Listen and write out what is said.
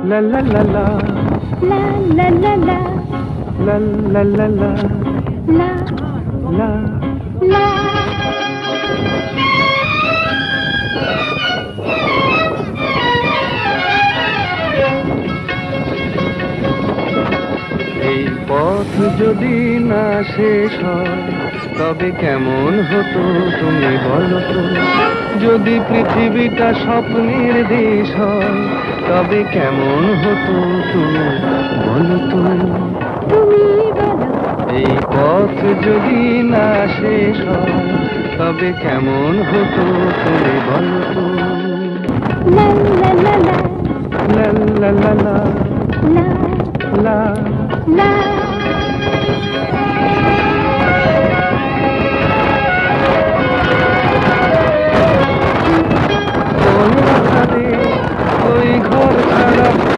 La la la la, la la la la, la la la la, la la. la। এই পথ যদি না শেষ হয় তবে কেমন হতো তুমি বলো তো। যদি পৃথিবীটা স্বপ্নের দেশ হয় তবে কেমন হতো তুমি বলো তো। তুমি বলো, এই পথ যদি না শেষ হয় তবে কেমন হতো তুমি বলো তো। লা লা লা লা, লা লা লা লা, লা লা। লা।